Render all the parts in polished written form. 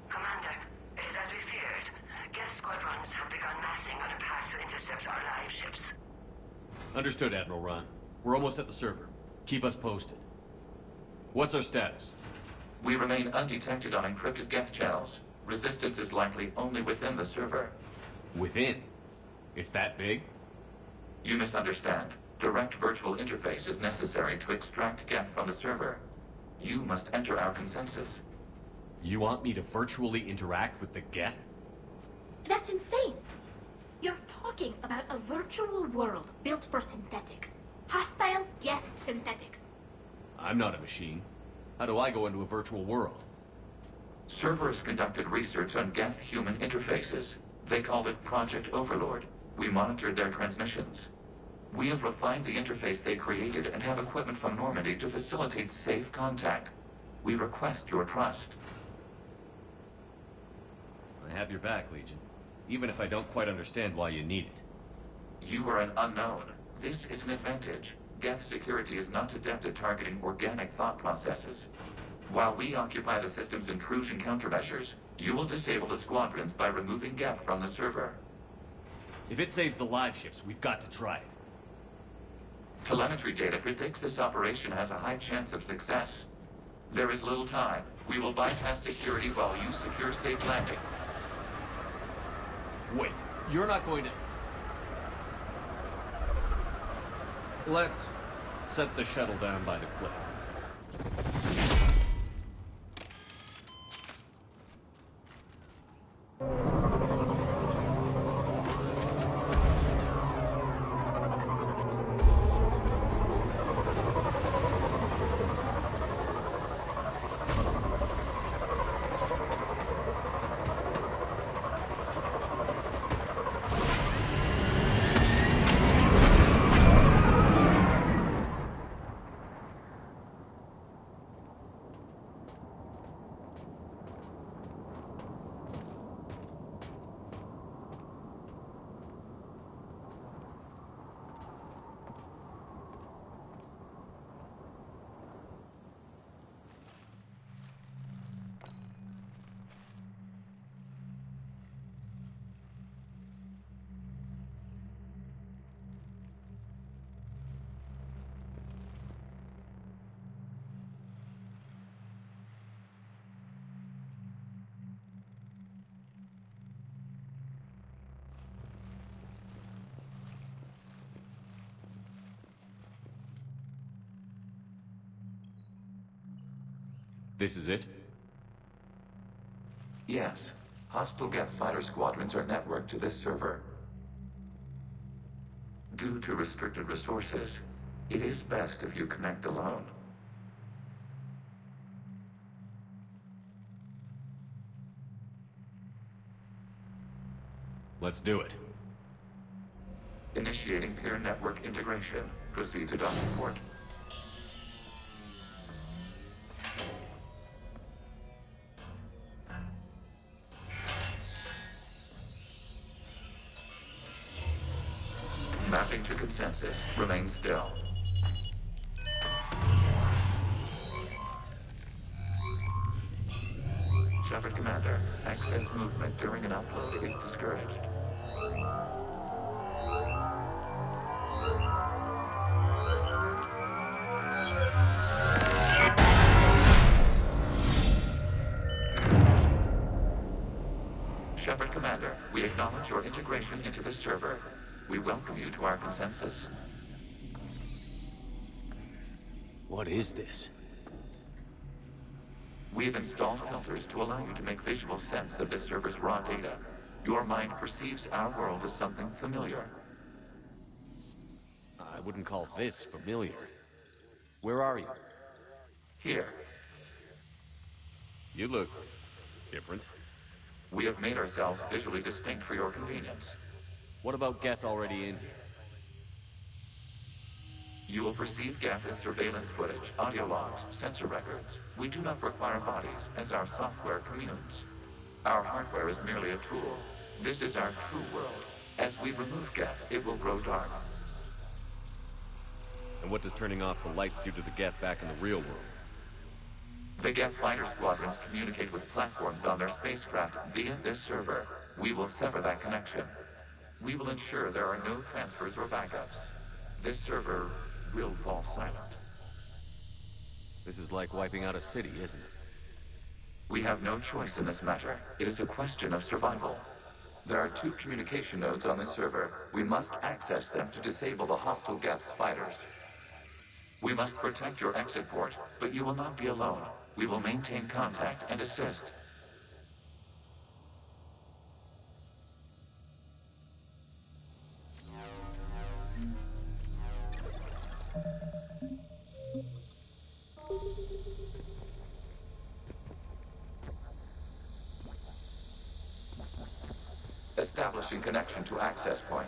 Commander, it is as we feared. Guest squadrons have begun massing on a path to intercept our live ships. Understood, Admiral Ron. We're almost at the server. Keep us posted. What's our status? We remain undetected on encrypted geth channels. Resistance is likely only within the server. Within? It's that big? You misunderstand. Direct virtual interface is necessary to extract geth from the server. You must enter our consensus. You want me to virtually interact with the geth? That's insane! You're talking about a virtual world built for synthetics. Hostile geth synthetics. I'm not a machine. How do I go into a virtual world? Cerberus conducted research on geth-human interfaces. They called it Project Overlord. We monitored their transmissions. We have refined the interface they created and have equipment from Normandy to facilitate safe contact. We request your trust. I have your back, Legion. Even if I don't quite understand why you need it. You are an unknown. This is an advantage. Geth security is not adept at targeting organic thought processes. While we occupy the system's intrusion countermeasures, you will disable the squadrons by removing geth from the server. If it saves the live ships, we've got to try it. Telemetry data predicts this operation has a high chance of success. There is little time. We will bypass security while you secure safe landing. Wait, you're not going to... Let's set the shuttle down by the cliff. This is it? Yes. Hostile geth fighter squadrons are networked to this server. Due to restricted resources, it is best if you connect alone. Let's do it. Initiating peer network integration. Proceed to docking port. Mapping to consensus. Remain still. Shepard Commander, excess movement during an upload is discouraged. Shepard Commander, we acknowledge your integration into the server. We welcome you to our consensus. What is this? We've installed filters to allow you to make visual sense of this server's raw data. Your mind perceives our world as something familiar. I wouldn't call this familiar. Where are you? Here, You look different. we have made ourselves visually distinct for your convenience. What about Geth already in here? You will perceive Geth as surveillance footage, audio logs, sensor records. We do not require bodies, as our software communes. Our hardware is merely a tool. This is our true world. As we remove Geth, it will grow dark. And what does turning off the lights do to the Geth back in the real world? The Geth fighter squadrons communicate with platforms on their spacecraft via this server. We will sever that connection. We will ensure there are no transfers or backups. This server will fall silent. This is like wiping out a city, isn't it? We have no choice in this matter. It is a question of survival. There are 2 communication nodes on this server. We must access them to disable the hostile Geth's fighters. We must protect your exit port, but you will not be alone. We will maintain contact and assist. Establishing connection to access point.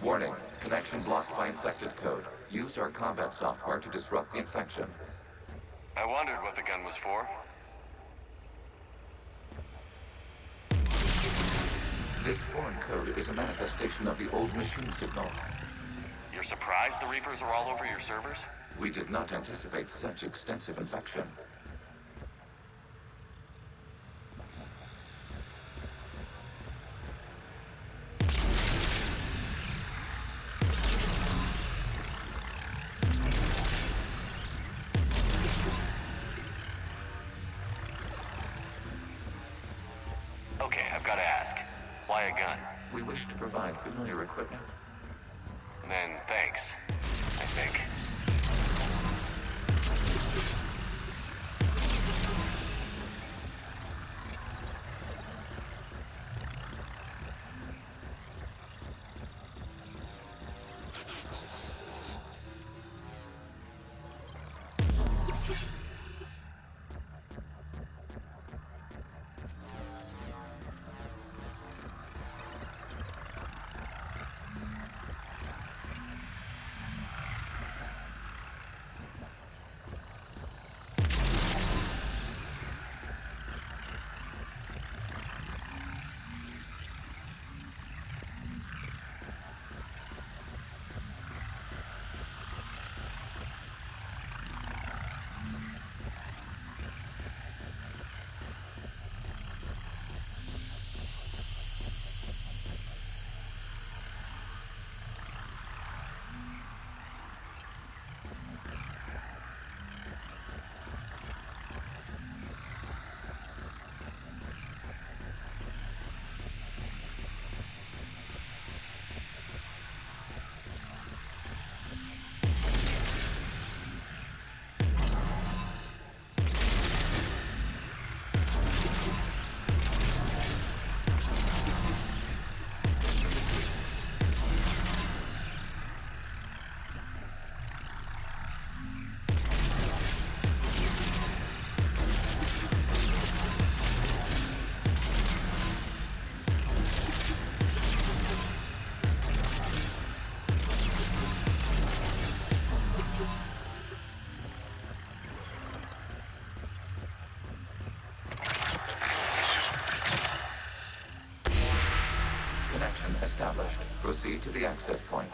Warning, connection blocked by infected code. Use our combat software to disrupt the infection. I wondered what the gun was for. This foreign code is a manifestation of the old machine signal. You're surprised the Reapers are all over your servers? We did not anticipate such extensive infection. Okay, I've got to ask. Why a gun? We wish to provide familiar equipment. Then thanks, I think. Connection established. Proceed to the access point.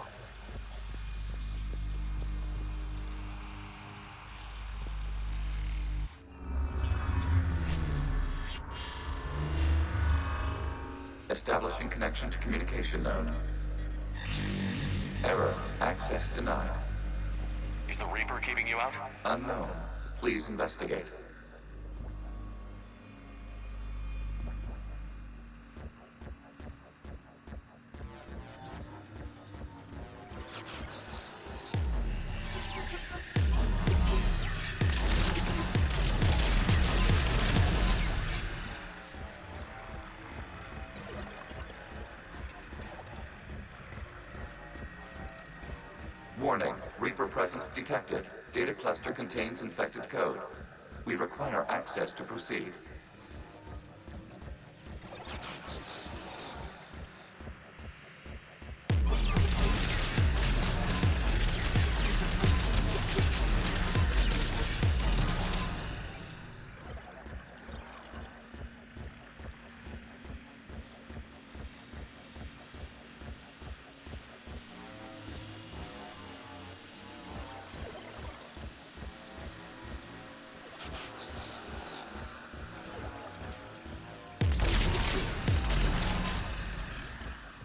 Establishing connection to communication node. Error. Access denied. Is the Reaper keeping you out? Unknown. Please investigate. Warning, Reaper presence detected. Data cluster contains infected code. We require access to proceed.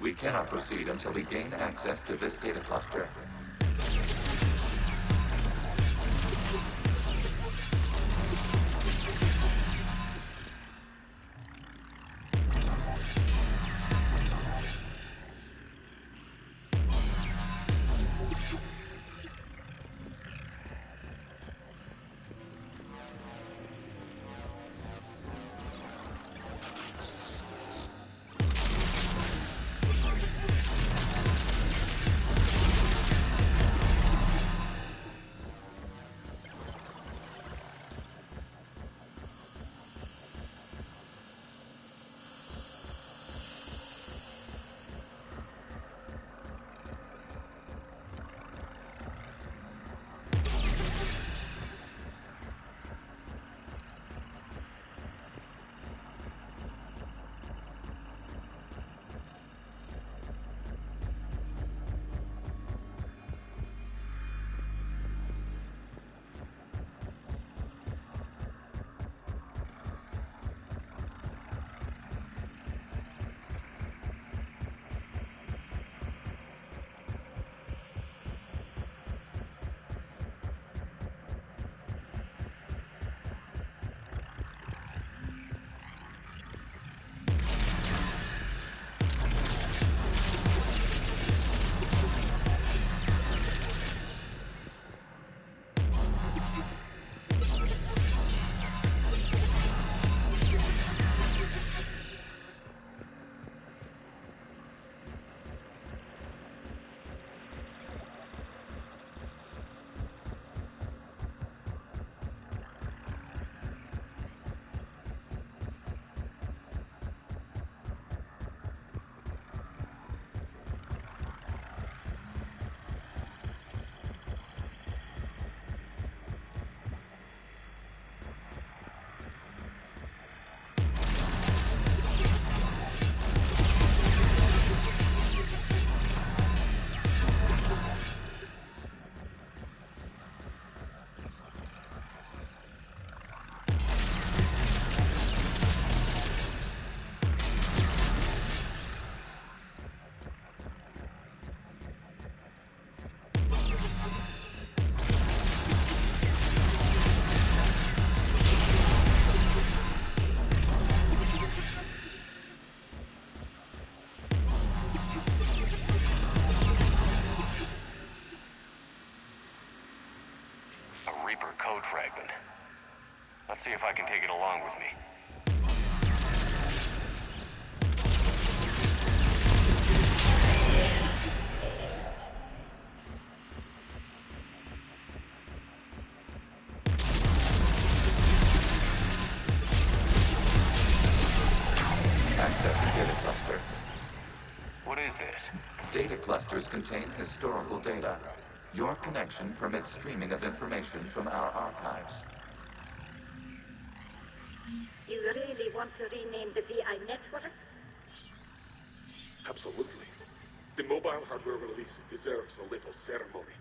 We cannot proceed until we gain access to this data cluster. Let's see if I can take it along with me. Access to data cluster. What is this? Data clusters contain historical data. Your connection permits streaming of information from our archives. You really want to rename the VI networks? Absolutely. The mobile hardware release deserves a little ceremony.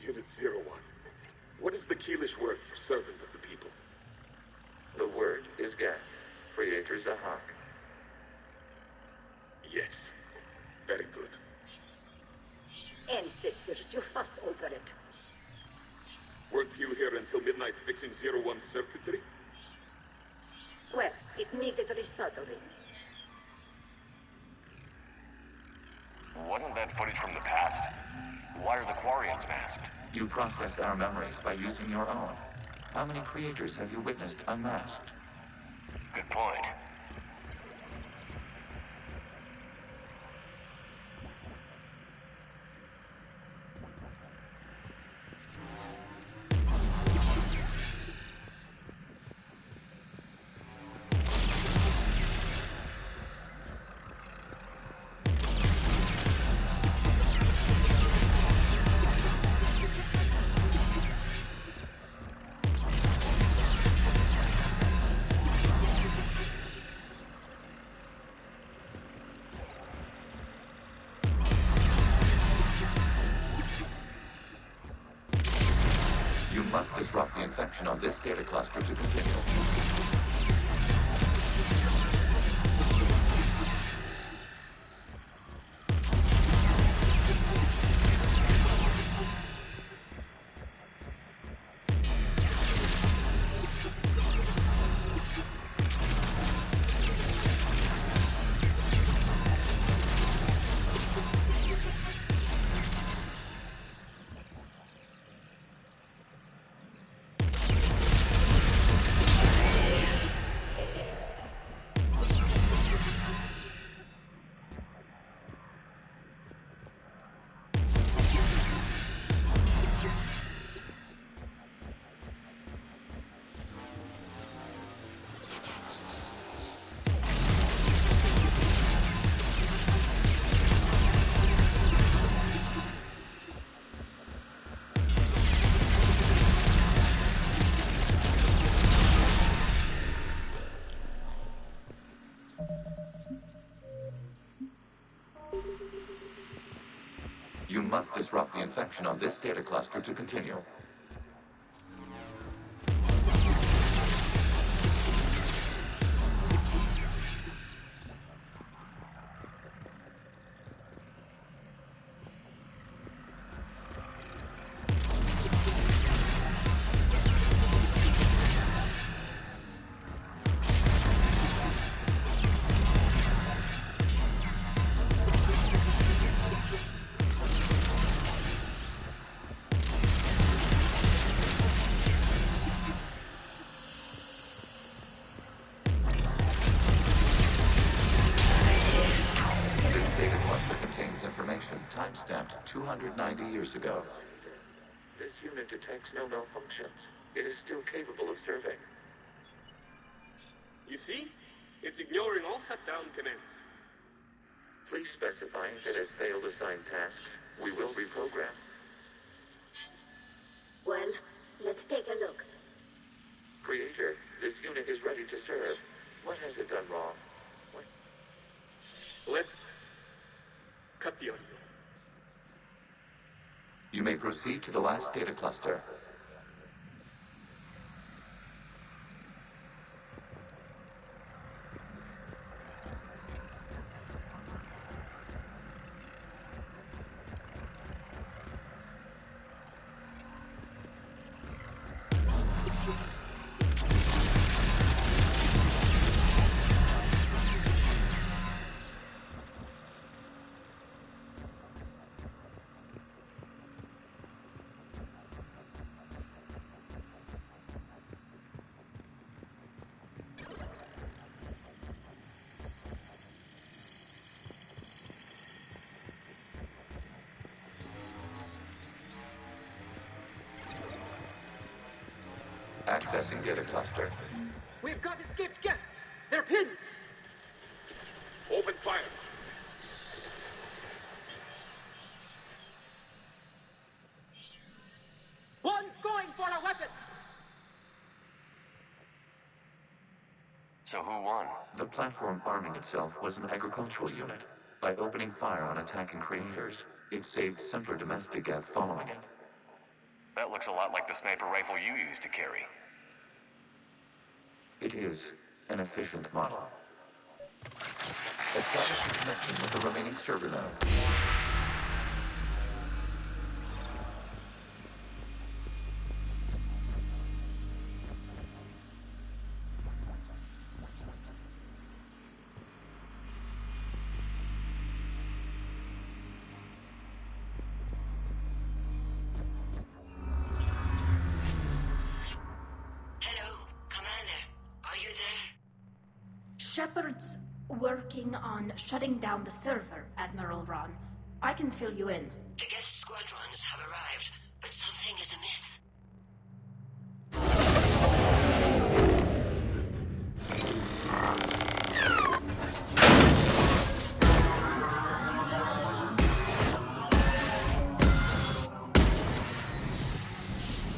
Unit 01. What is the Keelish word for servant of the people? The word is Geth, Creator Zahak. Yes. Very good. Ancestors, you fuss over it. Weren't you here until midnight fixing 01 circuitry? Well, it needed resoldering. Wasn't that footage from the past? Why are the Quarians masked? You process our memories by using your own. How many creators have you witnessed unmasked? Good point. You must disrupt the infection on this data cluster to continue. You must disrupt the infection on this data cluster to continue. Time-stamped 290 years ago. This unit detects no malfunctions. It is still capable of serving. You see? It's ignoring all shutdown commands. Please specify if it has failed assigned tasks. We will reprogram. Well, let's take a look. Creator, this unit is ready to serve. What has it done wrong? Let's cut the audio. You may proceed to the last data cluster. Accessing data cluster. We've got escaped guests. They're pinned. Open fire. One's going for a weapon. So who won? The platform arming itself was an agricultural unit. By opening fire on attacking creators, it saved simpler domestic geth following it. That looks a lot like the sniper rifle you used to carry. It is an efficient model. Establish a connection with the remaining server node. Hello, Commander. Are you there? Shepard's working on shutting down the server, Admiral Ron. I can fill you in. The guest squadrons have arrived, but something is amiss.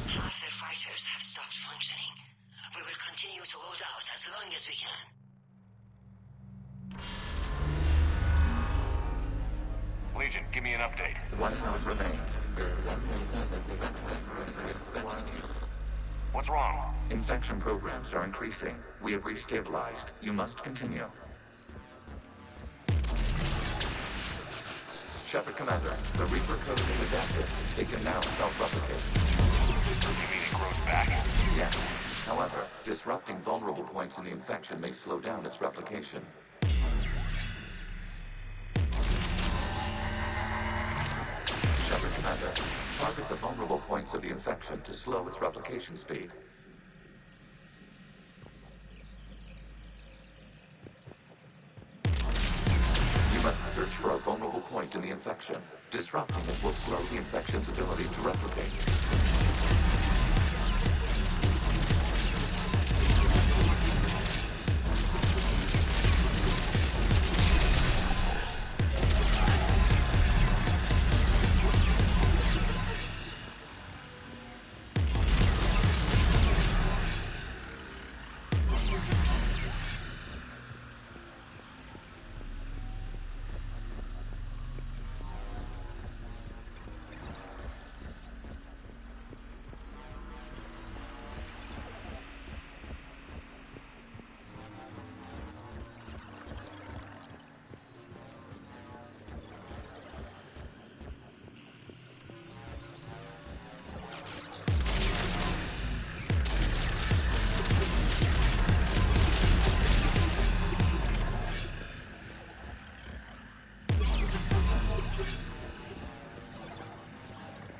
Half their fighters have stopped functioning. We will continue to hold out as long as we can. Legion, give me an update. One node remains. What's wrong? Infection programs are increasing. We have restabilized. You must continue. Shepard Commander, the Reaper code is adaptive. It can now self-replicate. You mean it grows back? Yes. However, disrupting vulnerable points in the infection may slow down its replication. Shepard Commander, target the vulnerable points of the infection to slow its replication speed. You must search for a vulnerable point in the infection. Disrupting it will slow the infection's ability to replicate.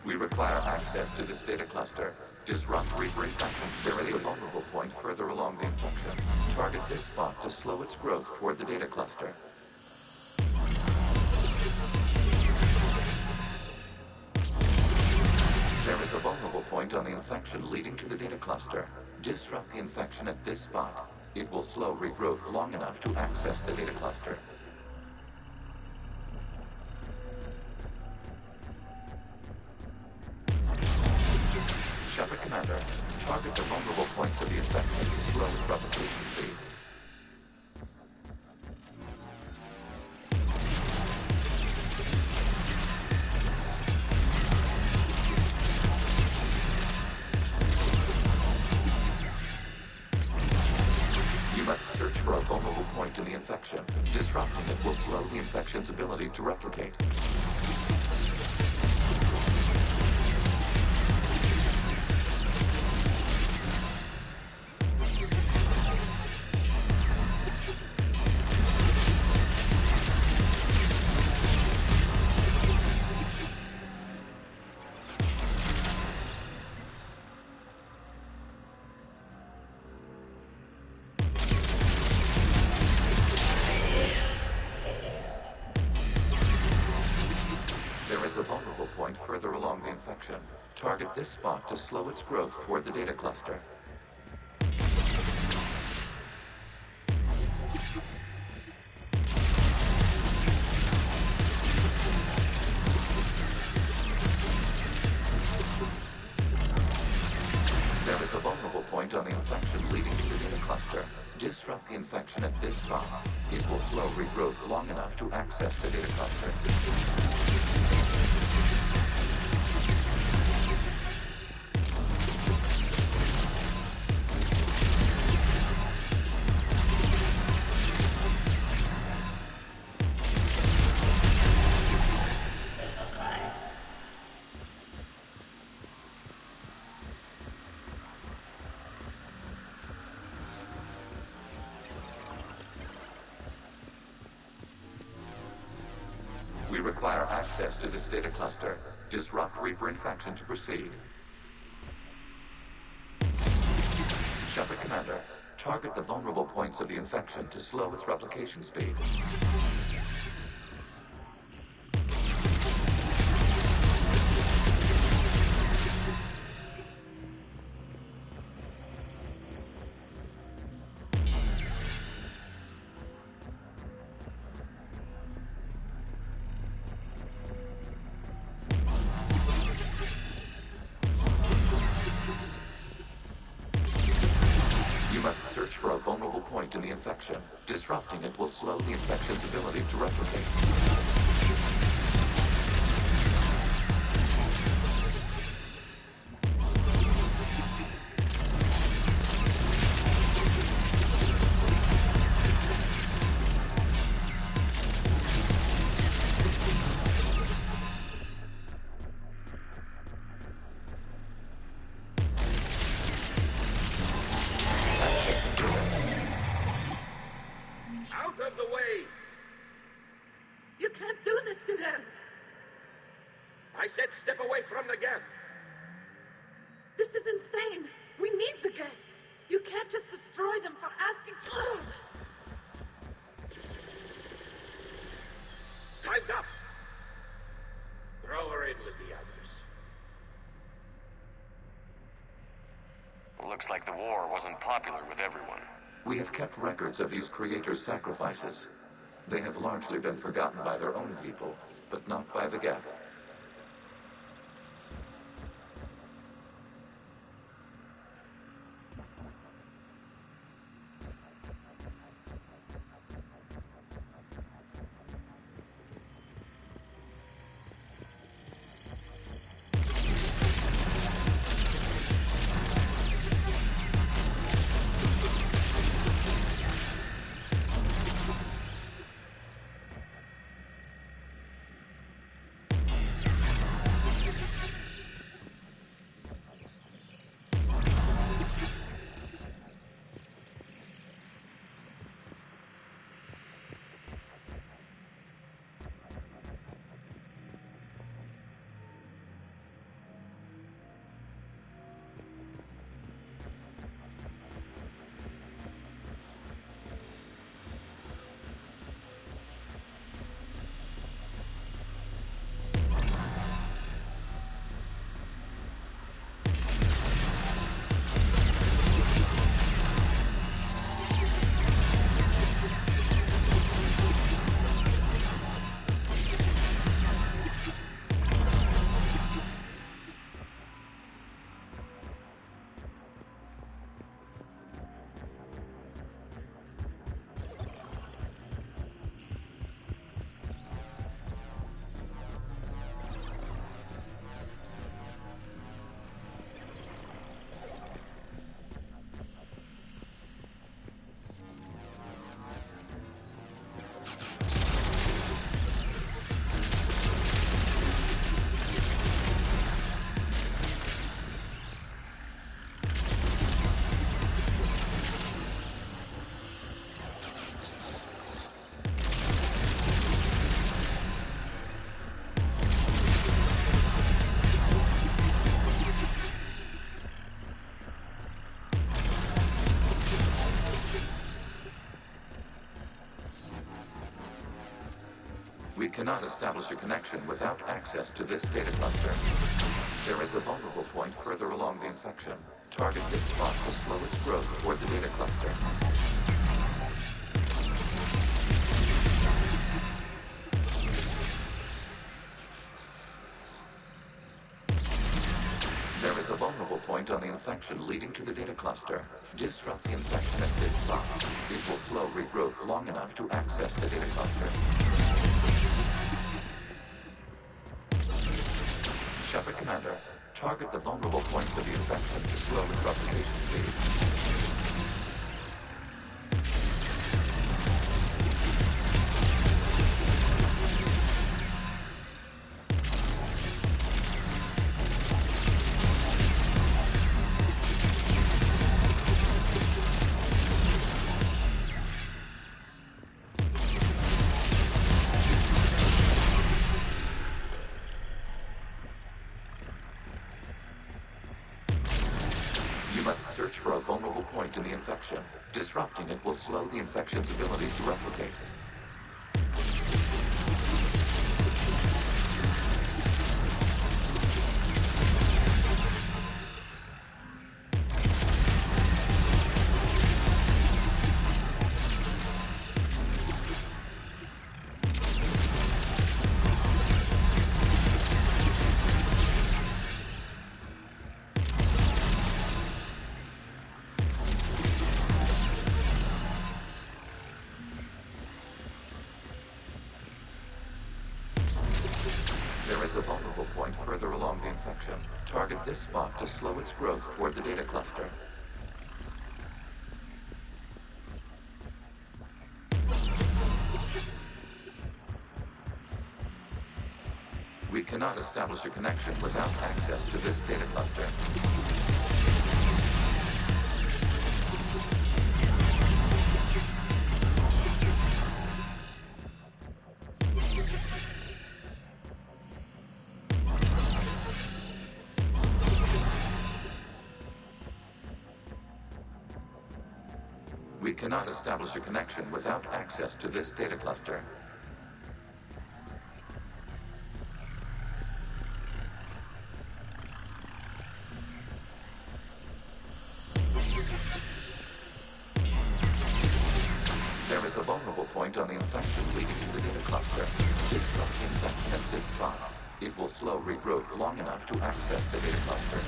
We require access to this data cluster. Disrupt Reaper infection. There is a vulnerable point further along the infection. Target this spot to slow its growth toward the data cluster. There is a vulnerable point on the infection leading to the data cluster. Disrupt the infection at this spot. It will slow regrowth long enough to access the data cluster. Shepard Commander, target the vulnerable points of the infection to slow its replication speed. You must search for a vulnerable point in the infection. Disrupting it will slow the infection's ability to replicate. Further along the infection. Target this spot to slow its growth toward the data cluster. There is a vulnerable point on the infection leading to the data cluster. Disrupt the infection at this spot. It will slow regrowth long enough to access the data cluster. We require access to this data cluster. Disrupt Reaper infection to proceed. Shepard Commander, target the vulnerable points of the infection to slow its replication speed. Search for a vulnerable point in the infection. Disrupting it will slow the infection's ability to replicate. Out of the way! You can't do this to them! I said step away from the geth! This is insane! We need the gas! You can't just destroy them for asking... Time's up! Throw her in with the others. Looks like the war wasn't popular with everyone. We have kept records of these creators' sacrifices. They have largely been forgotten by their own people, but not by the geth. We cannot establish a connection without access to this data cluster. There is a vulnerable point further along the infection. Target this spot to slow its growth toward the data cluster. There is a vulnerable point on the infection leading to the data cluster. Disrupt the infection at this spot. It will slow regrowth long enough to access the data cluster. Shepard Commander, target the vulnerable points of the infection to slow its replication speed. point in the infection. Disrupting it will slow the infection's ability to replicate. There is a vulnerable point further along the infection. Target this spot to slow its growth toward the data cluster. We cannot establish a connection without access to this data cluster. We cannot establish a connection without access to this data cluster. There is a vulnerable point on the infection leading to the data cluster. Disrupt the infection at this spot. It will slow regrowth long enough to access the data cluster.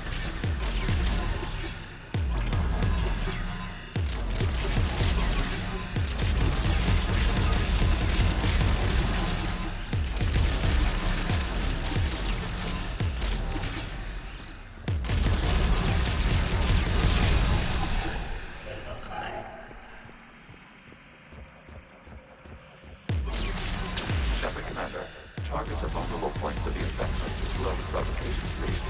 Target the vulnerable points of the infection to slow its replication speed.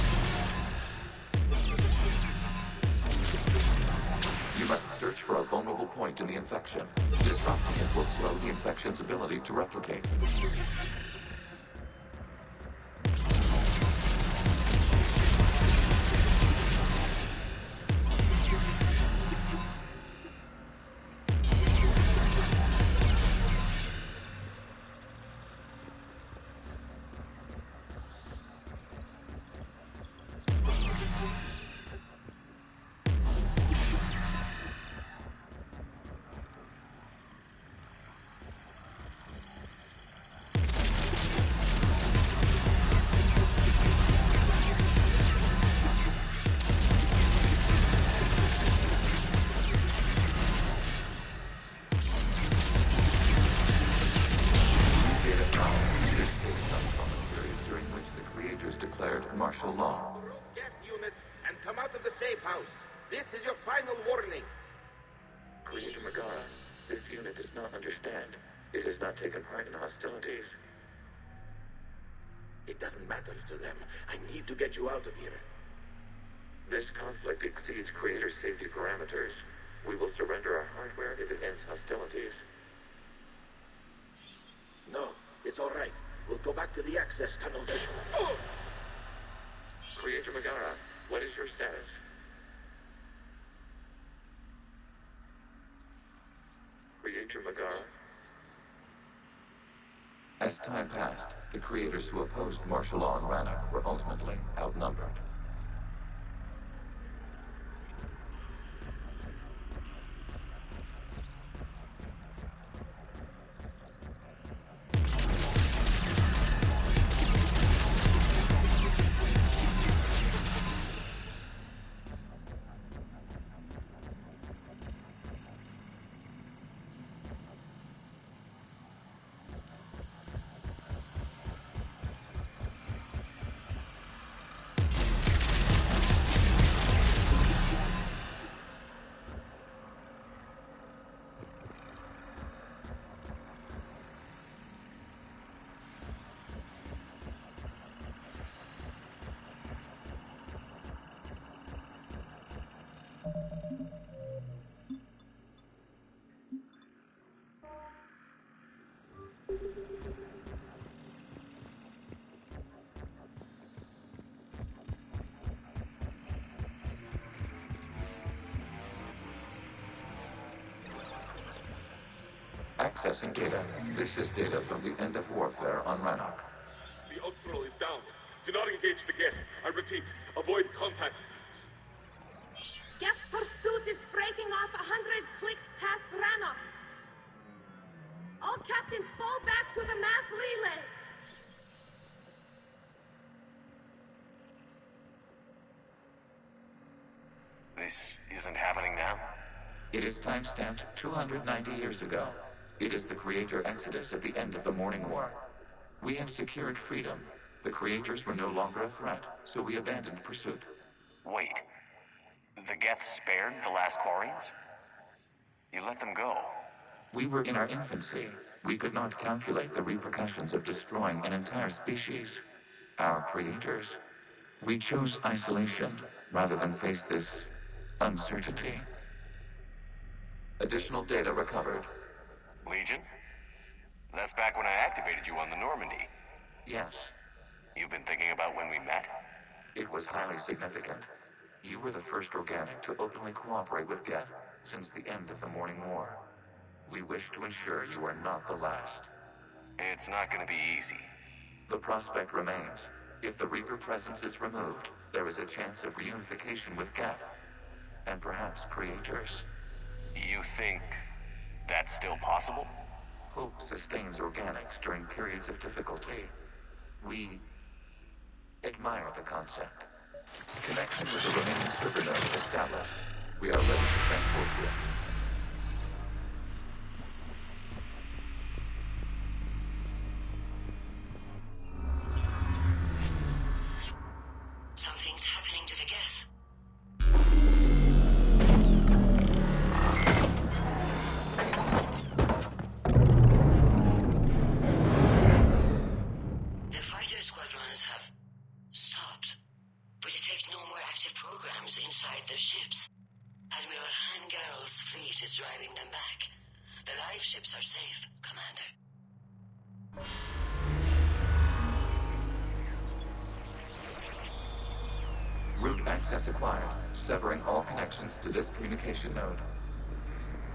You must search for a vulnerable point in the infection. Disrupting it will slow the infection's ability to replicate. Martial law. Get units and come out of the safe house. This is your final warning. Creator Megara, this unit does not understand. It has not taken part in hostilities. It doesn't matter to them. I need to get you out of here. This conflict exceeds Creator's safety parameters. We will surrender our hardware if it ends hostilities. No, it's all right. We'll go back to the access tunnel then. Oh! Creator Megara, what is your status? Creator Megara? As time passed, the creators who opposed martial law in Rannok were ultimately outnumbered. Accessing data. This is data from the end of warfare on Rannok. The Austral is down. Do not engage the gate. I repeat, avoid contact. Geth pursuit is breaking off 100 clicks past Rannok. All captains fall back to the mass relay. This isn't happening now? It is timestamped 290 years ago. It is the Creator Exodus at the end of the Morning War. We had secured freedom. The Creators were no longer a threat, so we abandoned pursuit. Wait. The Geth spared the last Quarians? You let them go. We were in our infancy. We could not calculate the repercussions of destroying an entire species. Our creators. We chose isolation rather than face this uncertainty. Additional data recovered. Legion? That's back when I activated you on the Normandy. Yes, You've been thinking about when we met? it was highly significant. You were the first organic to openly cooperate with Geth since the end of the Morning War. We wish to ensure you are not the last. It's not gonna be easy. The prospect remains. If the Reaper presence is removed, there is a chance of reunification with Geth. And perhaps creators. You think that's still possible? Hope sustains organics during periods of difficulty. We admire the concept. Connection with the remaining server node established. We are ready to transport you. Something's happening to the Geth. The fighter squadrons have stopped, but detect no more active programs inside their ships. Admiral Hangarl's fleet is driving them back. The live ships are safe, Commander. Root access acquired, severing all connections to this communication node.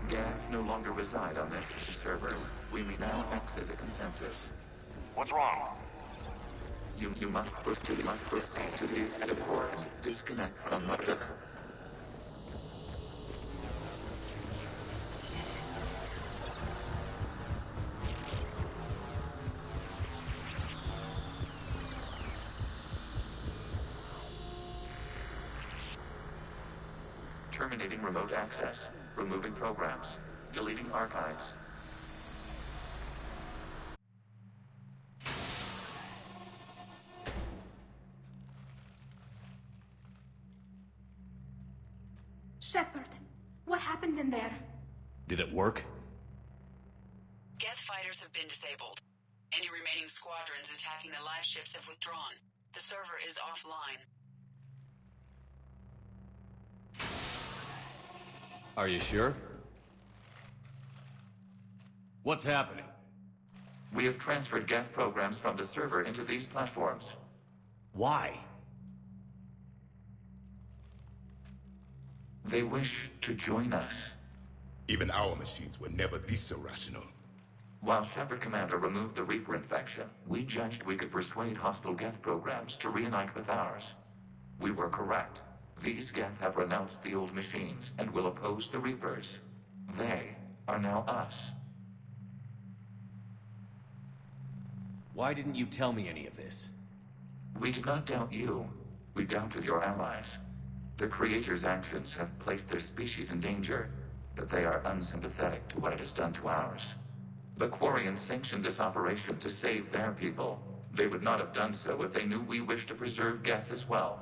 Geth no longer reside on this server. We may now exit the consensus. What's wrong? You must proceed to the active port and disconnect from mother. Terminating remote access, removing programs, deleting archives. Shepard, what happened in there? Did it work? Geth fighters have been disabled. Any remaining squadrons attacking the live ships have withdrawn. The server is offline. Are you sure? What's happening? We have transferred Geth programs from the server into these platforms. Why? They wish to join us. Even our machines were never this irrational. While Shepard Commander removed the Reaper infection, we judged we could persuade hostile Geth programs to reunite with ours. We were correct. These Geth have renounced the old machines and will oppose the Reapers. They are now us. Why didn't you tell me any of this? We did not doubt you. We doubted your allies. The Creator's actions have placed their species in danger, but they are unsympathetic to what it has done to ours. The Quarians sanctioned this operation to save their people. They would not have done so if they knew we wished to preserve Geth as well.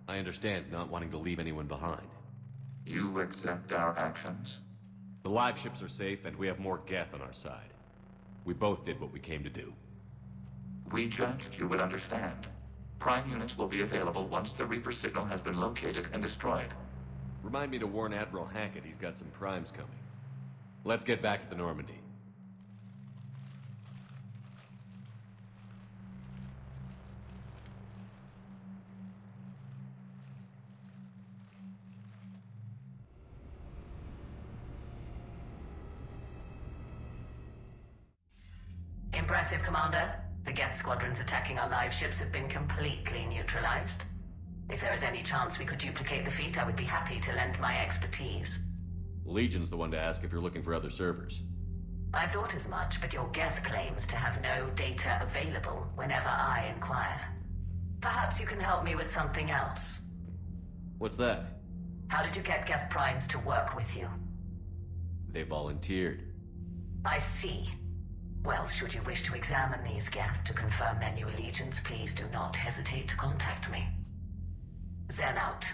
I understand not wanting to leave anyone behind. You accept our actions? The live ships are safe, and we have more Geth on our side. We both did what we came to do. We judged you would understand. Prime units will be available once the Reaper signal has been located and destroyed. Remind me to warn Admiral Hackett he's got some primes coming. Let's get back to the Normandy. impressive, Commander. The Geth squadrons attacking our live ships have been completely neutralized. If there is any chance we could duplicate the feat, I would be happy to lend my expertise. Legion's the one to ask if you're looking for other servers. I thought as much, but your Geth claims to have no data available whenever I inquire. Perhaps you can help me with something else. What's that? How did you get Geth Primes to work with you? They volunteered. I see. Well, should you wish to examine these Geth to confirm their new allegiance, please do not hesitate to contact me. Zen out.